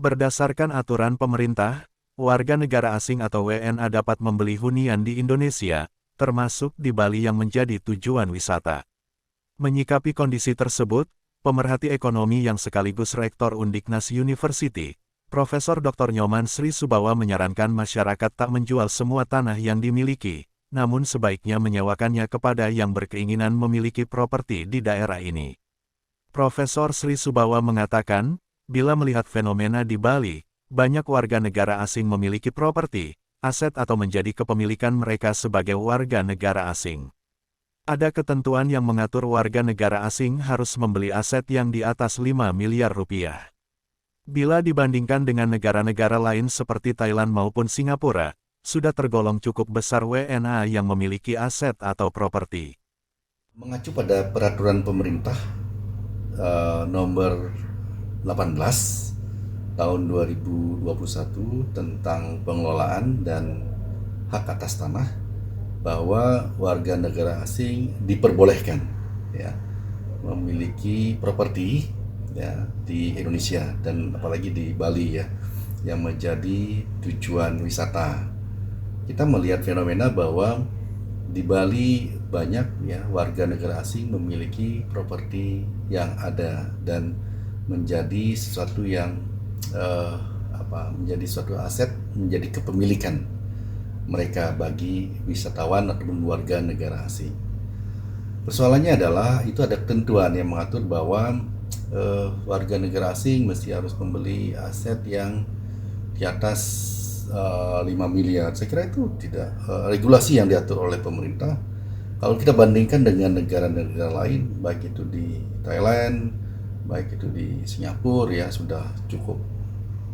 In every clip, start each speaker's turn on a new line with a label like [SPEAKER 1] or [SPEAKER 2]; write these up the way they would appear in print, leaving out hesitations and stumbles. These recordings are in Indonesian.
[SPEAKER 1] Berdasarkan aturan pemerintah, warga negara asing atau WNA dapat membeli hunian di Indonesia, termasuk di Bali yang menjadi tujuan wisata. Menyikapi kondisi tersebut, pemerhati ekonomi yang sekaligus Rektor Undiknas University, Profesor Dr. Nyoman Sri Subawa menyarankan masyarakat tak menjual semua tanah yang dimiliki, namun sebaiknya menyewakannya kepada yang berkeinginan memiliki properti di daerah ini. Profesor Sri Subawa mengatakan, bila melihat fenomena di Bali, banyak warga negara asing memiliki properti, aset atau menjadi kepemilikan mereka sebagai warga negara asing. Ada ketentuan yang mengatur warga negara asing harus membeli aset yang di atas 5 miliar rupiah. Bila dibandingkan dengan negara-negara lain seperti Thailand maupun Singapura, sudah tergolong cukup besar WNA yang memiliki aset atau properti.
[SPEAKER 2] Mengacu pada peraturan pemerintah nomor 18 tahun 2021 tentang pengelolaan dan hak atas tanah, bahwa warga negara asing diperbolehkan ya memiliki properti ya di Indonesia dan apalagi di Bali ya yang menjadi tujuan wisata. Kita melihat fenomena bahwa di Bali banyak ya warga negara asing memiliki properti yang ada dan menjadi sesuatu yang menjadi suatu aset, menjadi kepemilikan mereka bagi wisatawan ataupun warga negara asing. Persoalannya adalah itu ada ketentuan yang mengatur bahwa warga negara asing mesti harus membeli aset yang di atas 5 miliar. Saya kira itu tidak regulasi yang diatur oleh pemerintah. Kalau kita bandingkan dengan negara-negara lain, baik itu di Thailand, baik itu di Singapura ya sudah cukup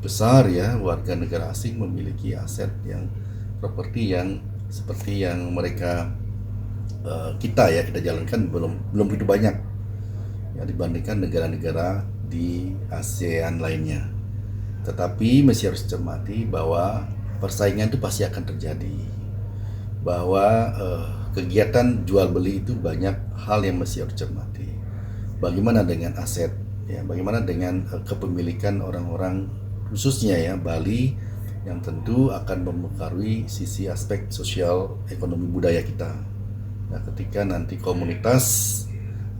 [SPEAKER 2] besar ya warga negara asing memiliki aset yang properti yang seperti yang mereka kita jalankan belum begitu banyak ya dibandingkan negara-negara di ASEAN lainnya. Tetapi masih harus cermati bahwa persaingan itu pasti akan terjadi, bahwa kegiatan jual beli itu banyak hal yang masih harus cermati. Bagaimana dengan aset ya, bagaimana dengan kepemilikan orang-orang khususnya ya Bali yang tentu akan mempengaruhi sisi aspek sosial ekonomi budaya kita. Nah, ketika nanti komunitas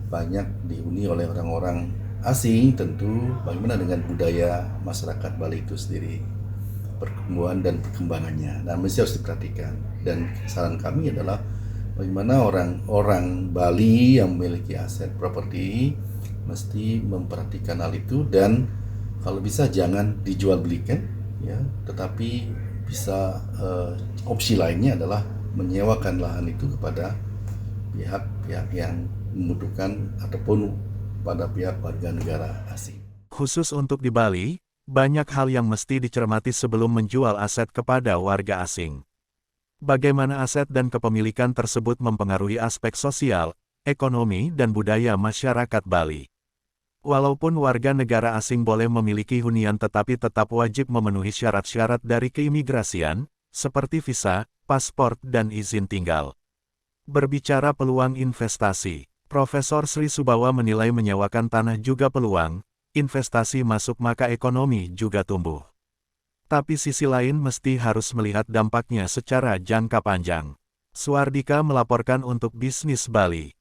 [SPEAKER 2] banyak dihuni oleh orang-orang asing, tentu bagaimana dengan budaya masyarakat Bali itu sendiri, pertumbuhan dan perkembangannya. Nah, mesti harus diperhatikan. Dan saran kami adalah bagaimana orang-orang Bali yang memiliki aset properti mesti memperhatikan hal itu dan kalau bisa jangan dijual belikan ya, tetapi bisa opsi lainnya adalah menyewakan lahan itu kepada pihak-pihak yang membutuhkan ataupun pada pihak warga negara asing.
[SPEAKER 1] Khusus untuk di Bali, banyak hal yang mesti dicermati sebelum menjual aset kepada warga asing. Bagaimana aset dan kepemilikan tersebut mempengaruhi aspek sosial, ekonomi dan budaya masyarakat Bali. Walaupun warga negara asing boleh memiliki hunian tetapi tetap wajib memenuhi syarat-syarat dari keimigrasian, seperti visa, paspor dan izin tinggal. Berbicara peluang investasi, Profesor Sri Subawa menilai menyewakan tanah juga peluang, investasi masuk maka ekonomi juga tumbuh. Tapi sisi lain mesti harus melihat dampaknya secara jangka panjang. Suardika melaporkan untuk Bisnis Bali.